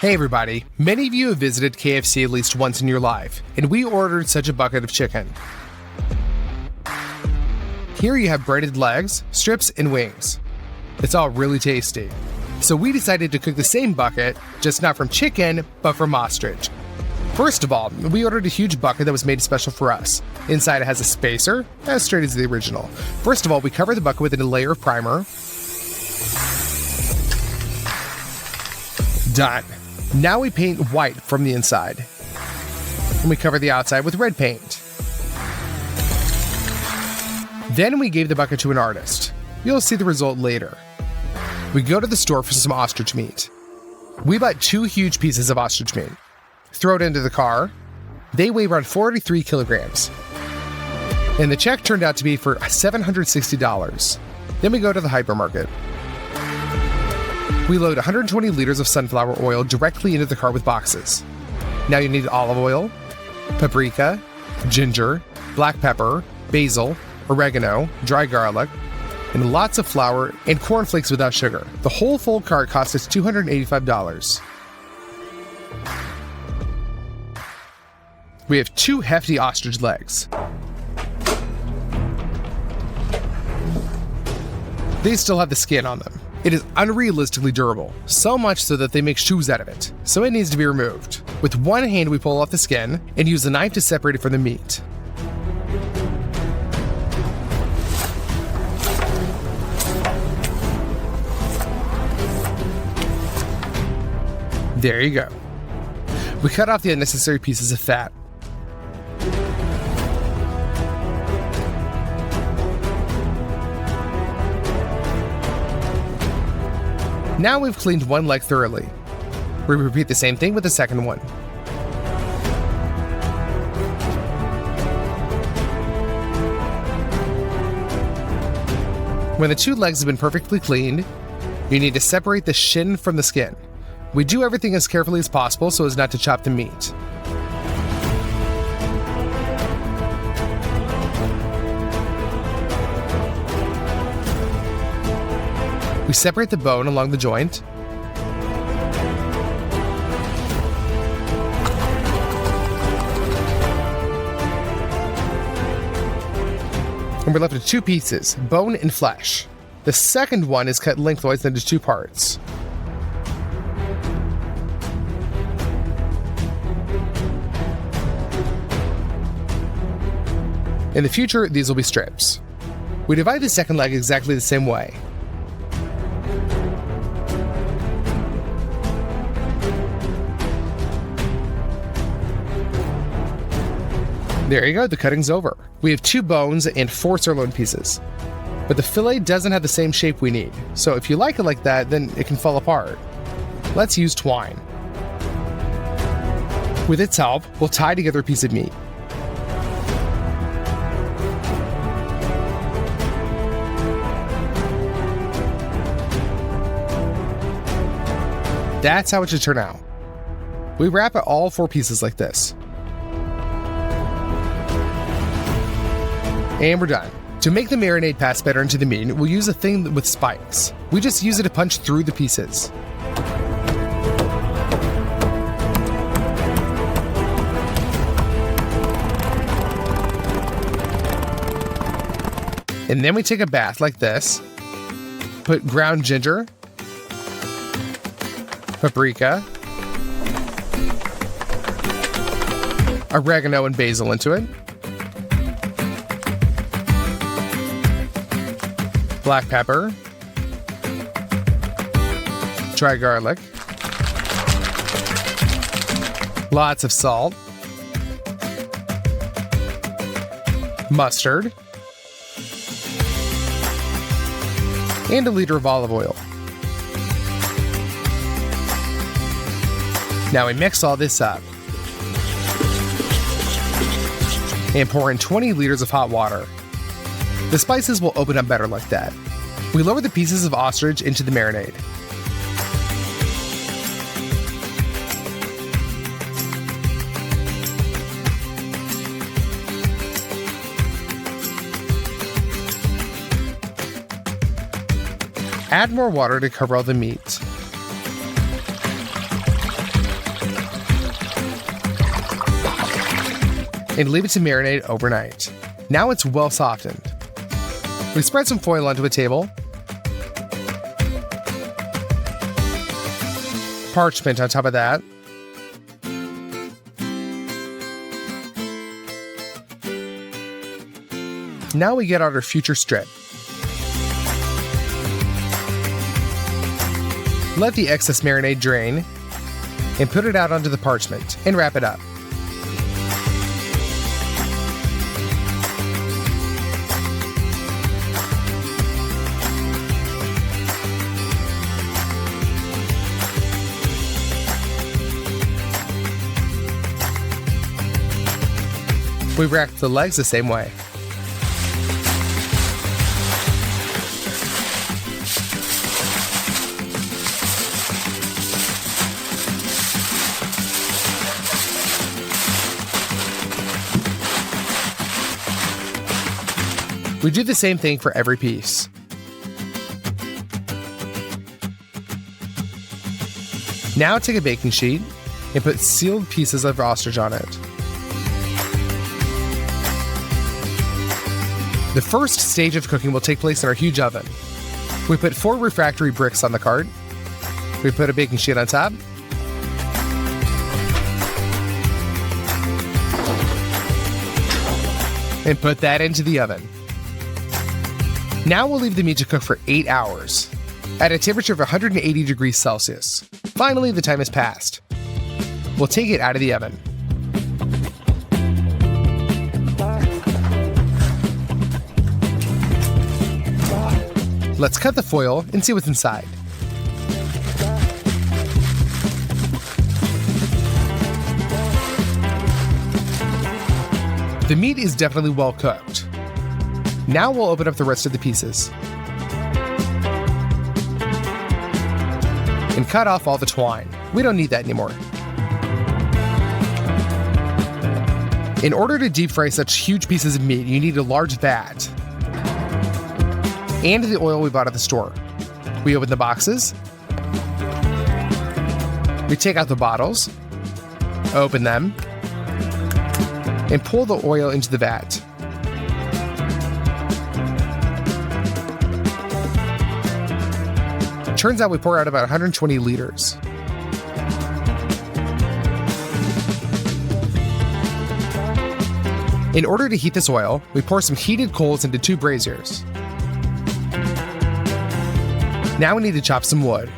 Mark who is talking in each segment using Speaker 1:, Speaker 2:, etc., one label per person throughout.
Speaker 1: Hey everybody, many of you have visited KFC at least once in your life, and we ordered such a bucket of chicken. Here you have breaded legs, strips, and wings. It's all really tasty. So we decided to cook the same bucket, just not from chicken, but from ostrich. First of all, we ordered a huge bucket that was made special for us. Inside it has a spacer, as straight as the original. First of all, we cover the bucket with a layer of primer. Done. Now we paint white from the inside. And we cover the outside with red paint. Then we gave the bucket to an artist. You'll see the result later. We go to the store for some ostrich meat. We bought 2 huge pieces of ostrich meat. Throw it into the car. They weigh around 43 kilograms. And the check turned out to be for $760. Then we go to the hypermarket. We load 120 liters of sunflower oil directly into the car with boxes. Now you need olive oil, paprika, ginger, black pepper, basil, oregano, dry garlic, and lots of flour and cornflakes without sugar. The whole full cart cost us $285. We have 2 hefty ostrich legs. They still have the skin on them. It is unrealistically durable, so much so that they make shoes out of it, so it needs to be removed. With one hand we pull off the skin and use a knife to separate it from the meat. There you go. We cut off the unnecessary pieces of fat. Now we've cleaned one leg thoroughly. We repeat the same thing with the second one. When the 2 legs have been perfectly cleaned, you need to separate the shin from the skin. We do everything as carefully as possible so as not to chop the meat. We separate the bone along the joint. And we're left with 2 pieces, bone and flesh. The second one is cut lengthwise into 2 parts. In the future, these will be strips. We divide the second leg exactly the same way. There you go, the cutting's over. We have 2 bones and 4 sirloin pieces. But the fillet doesn't have the same shape we need, so if you like it like that, then it can fall apart. Let's use twine. With its help, we'll tie together a piece of meat. That's how it should turn out. We wrap all 4 pieces like this. And we're done. To make the marinade pass better into the meat, we'll use a thing with spikes. We just use it to punch through the pieces. And then we take a bath like this. Put ground ginger, paprika, oregano and basil into it. Black pepper, dry garlic, lots of salt, mustard, and a liter of olive oil. Now we mix all this up and pour in 20 liters of hot water. The spices will open up better like that. We lower the pieces of ostrich into the marinade. Add more water to cover all the meat. and leave it to marinate overnight. Now it's well softened. We spread some foil onto a table, parchment on top of that, now we get out our future strip. Let the excess marinade drain and put it out onto the parchment and wrap it up. We wrap the legs the same way. We do the same thing for every piece. Now take a baking sheet and put sealed pieces of ostrich on it. The first stage of cooking will take place in our huge oven. We put 4 refractory bricks on the cart. We put a baking sheet on top. And put that into the oven. Now we'll leave the meat to cook for 8 hours at a temperature of 180 degrees Celsius. Finally, the time has passed. We'll take it out of the oven. Let's cut the foil and see what's inside. The meat is definitely well cooked. Now we'll open up the rest of the pieces and cut off all the twine. We don't need that anymore. In order to deep fry such huge pieces of meat, you need a large vat and the oil we bought at the store. We open the boxes, we take out the bottles, open them, and pour the oil into the vat. Turns out we pour out about 120 liters. In order to heat this oil, we pour some heated coals into 2 braziers. Now we need to chop some wood.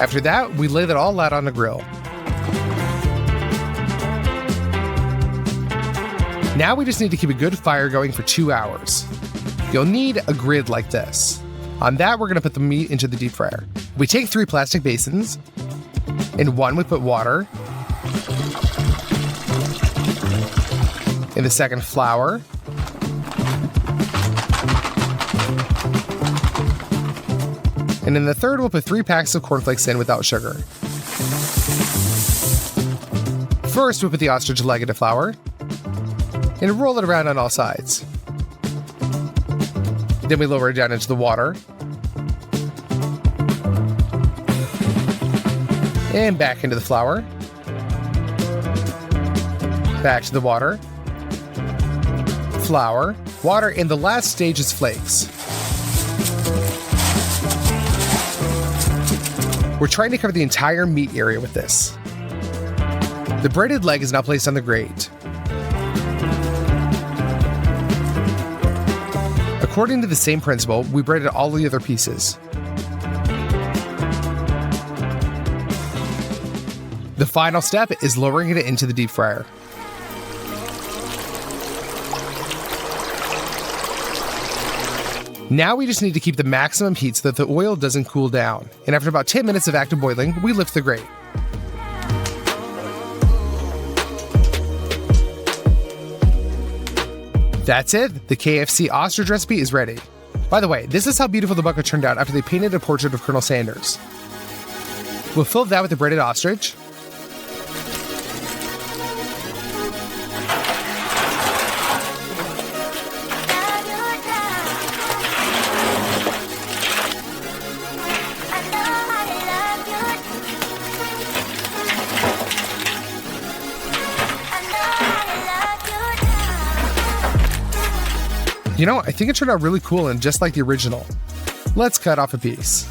Speaker 1: After that, we lay that all out on a grill. Now we just need to keep a good fire going for 2 hours. You'll need a grid like this. On that, we're going to put the meat into the deep fryer. We take 3 plastic basins. In one, we put water. In the second, flour. And in the third, we'll put 3 packs of cornflakes in without sugar. First, we put the ostrich leg into flour and roll it around on all sides. Then we lower it down into the water. And back into the flour. Back to the water. Flour, water, and the last stage is flakes. We're trying to cover the entire meat area with this. The breaded leg is now placed on the grate. According to the same principle, we breaded all the other pieces. The final step is lowering it into the deep fryer. Now we just need to keep the maximum heat so that the oil doesn't cool down. And after about 10 minutes of active boiling, we lift the grate. That's it. The KFC ostrich recipe is ready. By the way, this is how beautiful the bucket turned out after they painted a portrait of Colonel Sanders. We'll fill that with the breaded ostrich. You know, I think it turned out really cool and just like the original. Let's cut off a piece.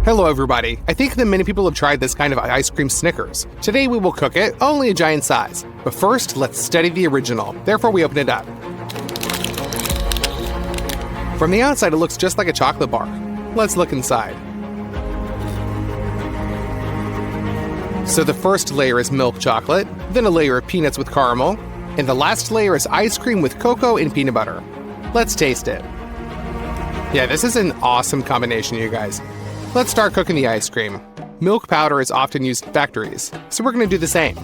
Speaker 1: Hello everybody, I think that many people have tried this kind of ice cream Snickers. Today we will cook it, only a giant size. But first, let's study the original. Therefore we open it up. From the outside it looks just like a chocolate bar. Let's look inside. So the first layer is milk chocolate, then a layer of peanuts with caramel, and the last layer is ice cream with cocoa and peanut butter. Let's taste it. Yeah, this is an awesome combination, you guys. Let's start cooking the ice cream. Milk powder is often used in factories, so we're going to do the same.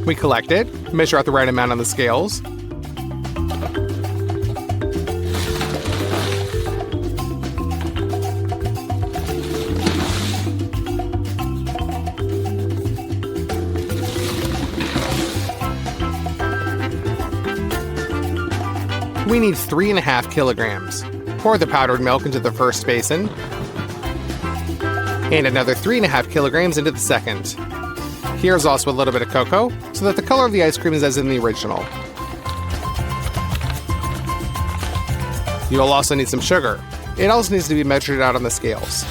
Speaker 1: We collect it, measure out the right amount on the scales. We need 3.5 kilograms. Pour the powdered milk into the first basin, and another 3.5 kilograms into the second. Here's also a little bit of cocoa, so that the color of the ice cream is as in the original. You'll also need some sugar. It also needs to be measured out on the scales.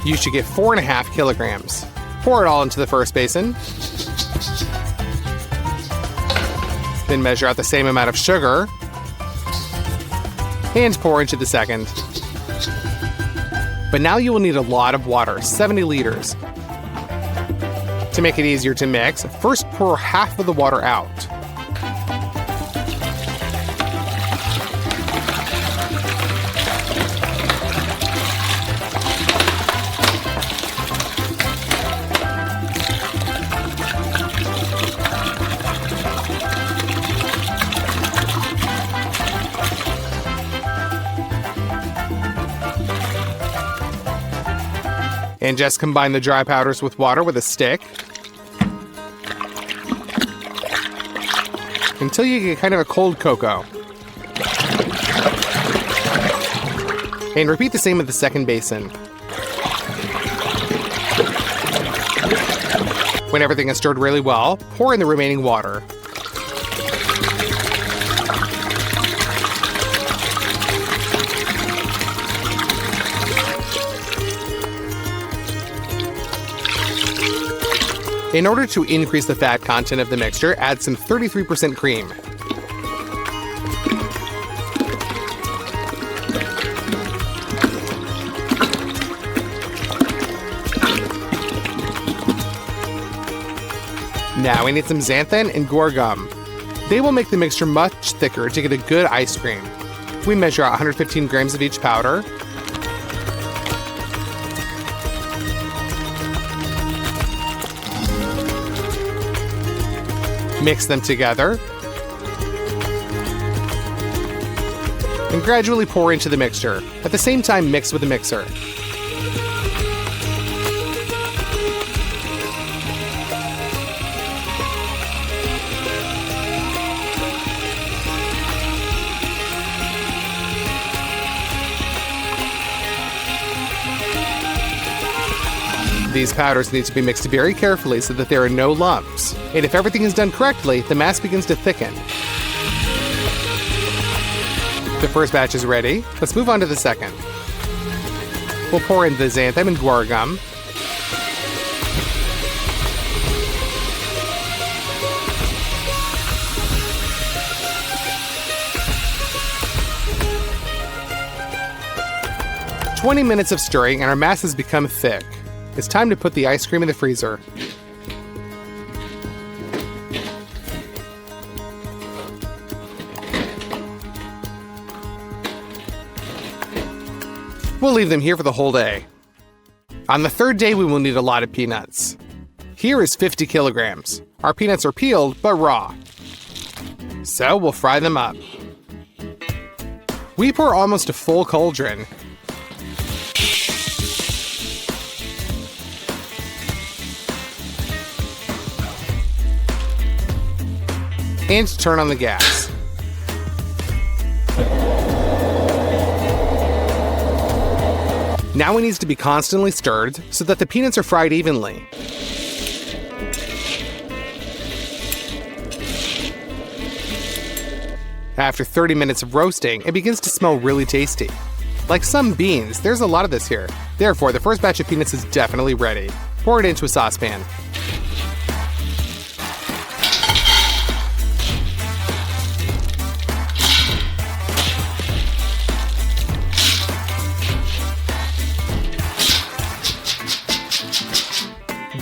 Speaker 1: You should get 4.5 kilograms. Pour it all into the first basin. Then measure out the same amount of sugar. And pour into the second. But now you will need a lot of water, 70 liters. To make it easier to mix, first pour half of the water out. And just combine the dry powders with water with a stick until you get kind of a cold cocoa. And repeat the same with the second basin. When everything is stirred really well, pour in the remaining water. In order to increase the fat content of the mixture, add some 33% cream. Now we need some xanthan and guar gum. They will make the mixture much thicker to get a good ice cream. We measure out 115 grams of each powder. Mix them together, and gradually pour into the mixture. At the same time, mix with the mixer. These powders need to be mixed very carefully so that there are no lumps. And if everything is done correctly, the mass begins to thicken. The first batch is ready. Let's move on to the second. We'll pour in the xanthan and guar gum. "20 minutes of stirring and our mass has become thick. It's time to put the ice cream in the freezer. We'll leave them here for the whole day. On the third day, we will need a lot of peanuts. Here is 50 kilograms. Our peanuts are peeled, but raw. So we'll fry them up. We pour almost a full cauldron. and turn on the gas. Now it needs to be constantly stirred so that the peanuts are fried evenly. After 30 minutes of roasting, it begins to smell really tasty. Like some beans, there's a lot of this here. Therefore, the first batch of peanuts is definitely ready. Pour it into a saucepan.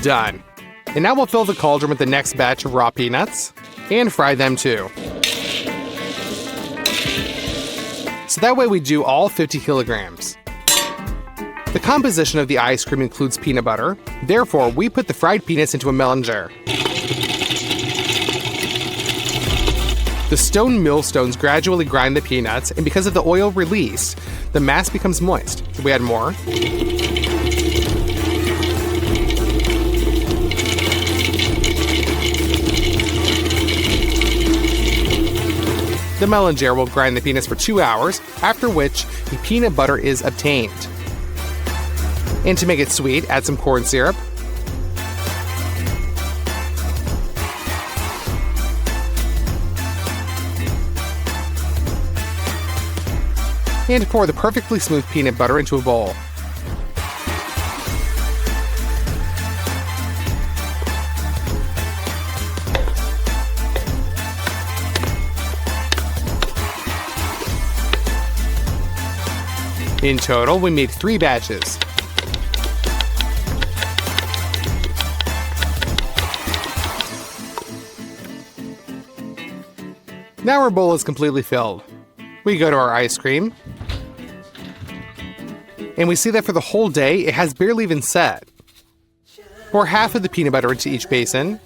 Speaker 1: Done. And now we'll fill the cauldron with the next batch of raw peanuts and fry them too. So that way we do all 50 kilograms. The composition of the ice cream includes peanut butter, therefore we put the fried peanuts into a melon The stone millstones gradually grind the peanuts, and because of the oil released, the mass becomes moist. So we add more. The melon jar will grind the peanuts for 2 hours, after which the peanut butter is obtained. And to make it sweet, add some corn syrup. And pour the perfectly smooth peanut butter into a bowl. In total, we made 3 batches. Now our bowl is completely filled. We go to our ice cream, and we see that for the whole day, it has barely even set. Pour half of the peanut butter into each basin.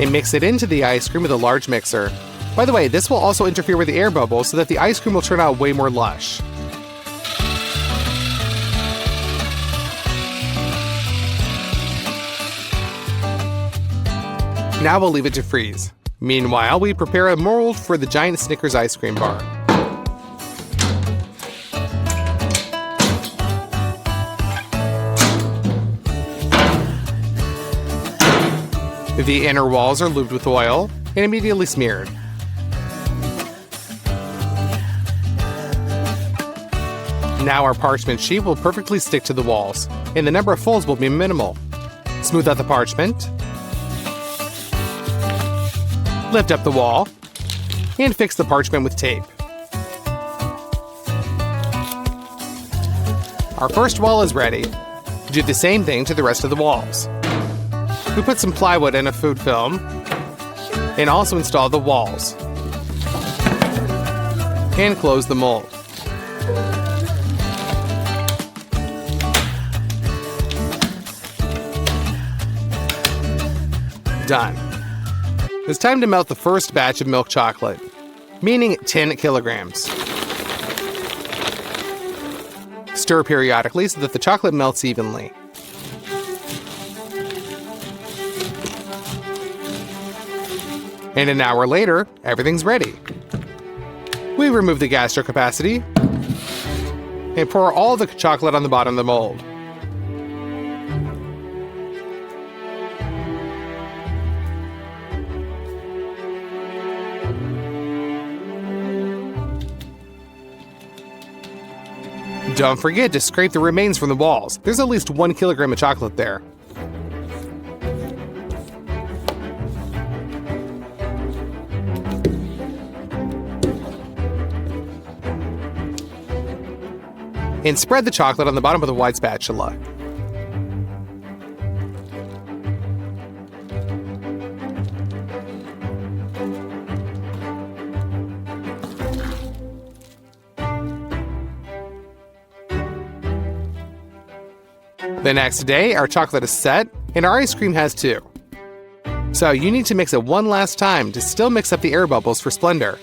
Speaker 1: And mix it into the ice cream with a large mixer. By the way, this will also interfere with the air bubbles so that the ice cream will turn out way more lush. Now we'll leave it to freeze. Meanwhile, we prepare a mold for the giant Snickers ice cream bar. The inner walls are lubed with oil and immediately smeared. Now our parchment sheet will perfectly stick to the walls, and the number of folds will be minimal. Smooth out the parchment, lift up the wall, and fix the parchment with tape. Our first wall is ready. Do the same thing to the rest of the walls. We put some plywood and a food film, and also install the walls. And close the mold. Done. It's time to melt the first batch of milk chocolate, meaning 10 kilograms. Stir periodically so that the chocolate melts evenly. And an hour later, everything's ready. We remove the gastro capacity and pour all the chocolate on the bottom of the mold. Don't forget to scrape the remains from the walls. There's at least 1 kilogram of chocolate there. And spread the chocolate on the bottom of the wide spatula. The next day, our chocolate is set, and our ice cream has too. So you need to mix it one last time to still mix up the air bubbles for splendor.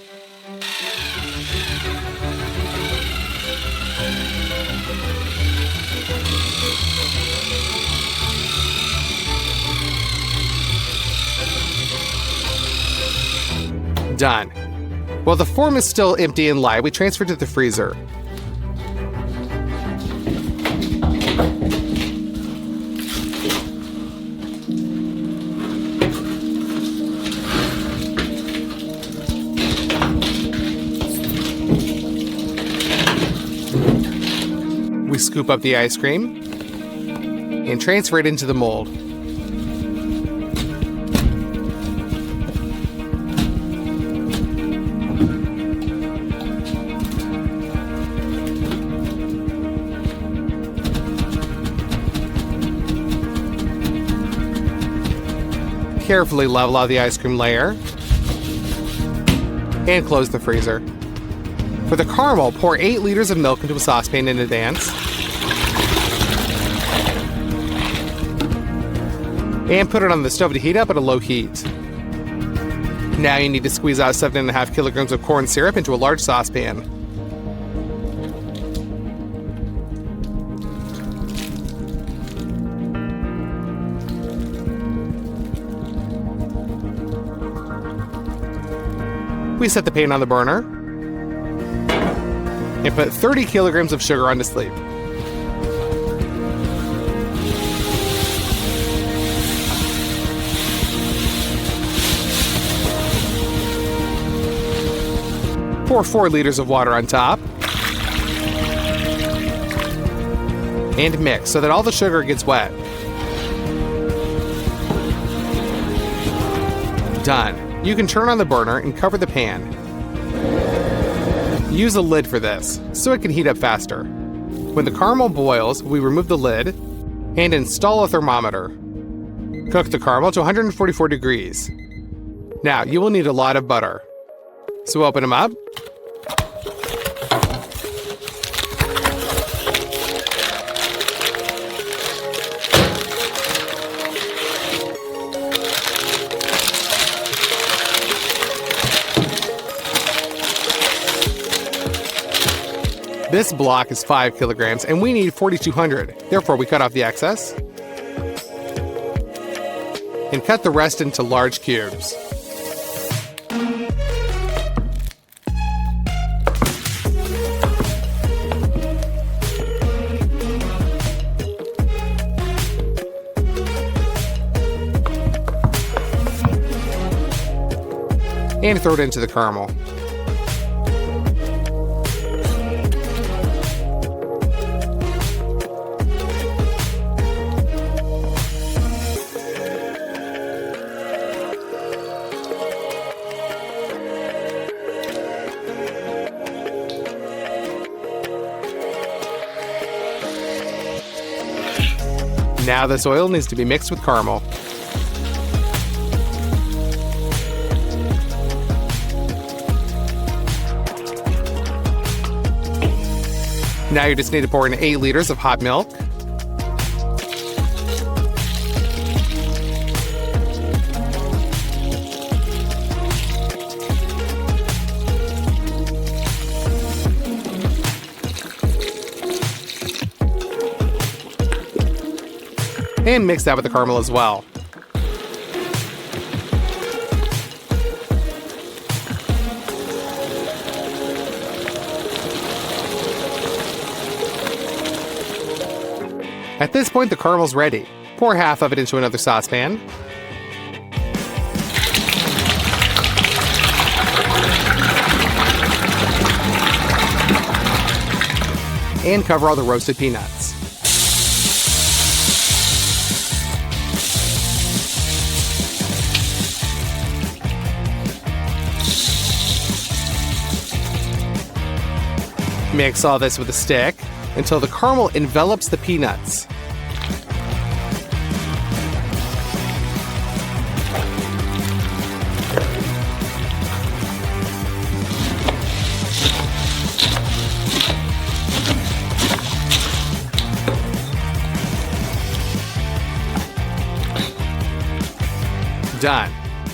Speaker 1: Done. While the form is still empty and light, we transfer to the freezer. We scoop up the ice cream and transfer it into the mold. Carefully level out the ice cream layer and close the freezer. For the caramel, pour 8 liters of milk into a saucepan in advance and put it on the stove to heat up at a low heat. Now you need to squeeze out 7.5 kilograms of corn syrup into a large saucepan. We set the pan on the burner and put 30 kilograms of sugar on to sleep. Pour 4 liters of water on top and mix so that all the sugar gets wet. Done. You can turn on the burner and cover the pan. Use a lid for this, so it can heat up faster. When the caramel boils, we remove the lid and install a thermometer. Cook the caramel to 144 degrees. Now, you will need a lot of butter. So open them up. This block is 5 kilograms and we need 4,200. Therefore, we cut off the excess and cut the rest into large cubes. And throw it into the caramel. Now this oil needs to be mixed with caramel. Now you just need to pour in 8 liters of hot milk. And mix that with the caramel as well. At this point, the caramel's ready. Pour half of it into another saucepan. And cover all the roasted peanuts. Mix all this with a stick until the caramel envelops the peanuts.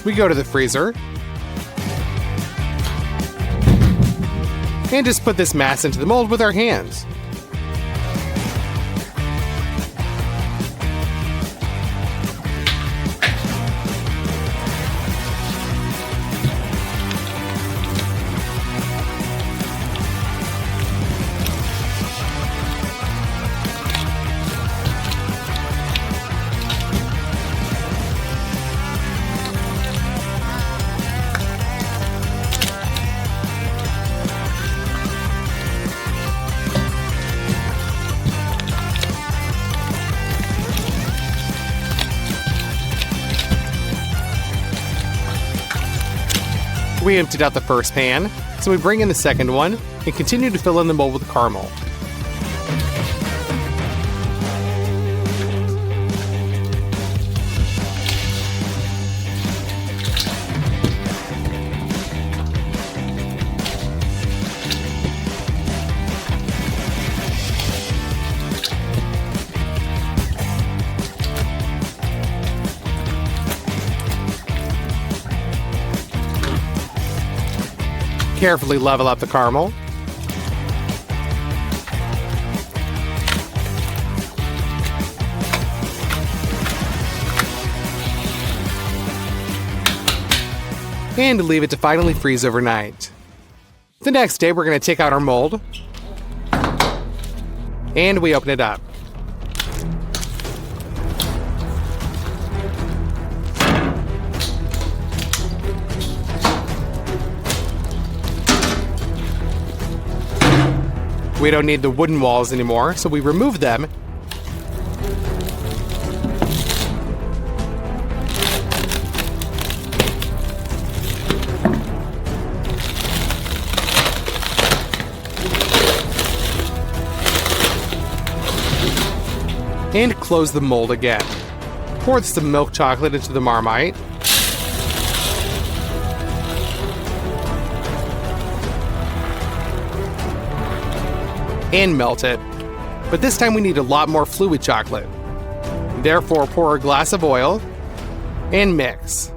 Speaker 2: We go to the freezer and just put this mass into the mold with our hands. We emptied out the first pan, so we bring in the second one and continue to fill in the mold with caramel. Carefully level up the caramel. And leave it to finally freeze overnight. The next day, we're going to take out our mold and we open it up. We don't need the wooden walls anymore, so we remove them. And close the mold again. Pour some milk chocolate into the Marmite. And melt it. But this time we need a lot more fluid chocolate. Therefore, pour a glass of oil and mix.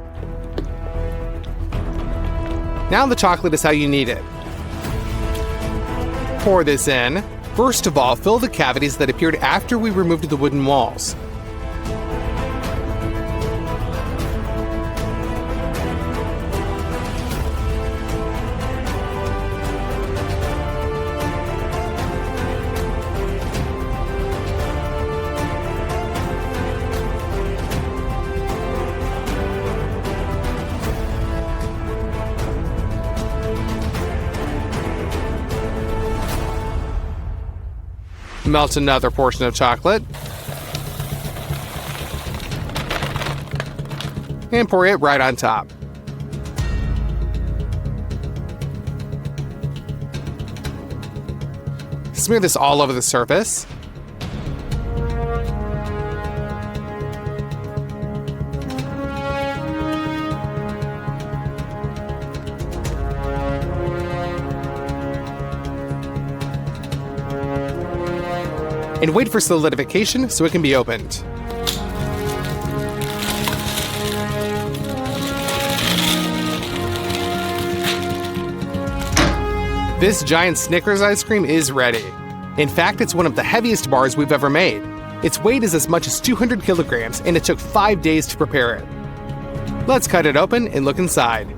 Speaker 2: Now the chocolate is how you need it. Pour this in. First of all, fill the cavities that appeared after we removed the wooden walls. Melt another portion of chocolate. And pour it right on top. Smear this all over the surface. And wait for solidification so it can be opened. This giant Snickers ice cream is ready. In fact, it's one of the heaviest bars we've ever made. Its weight is as much as 200 kilograms, and it took 5 days to prepare it. Let's cut it open and look inside.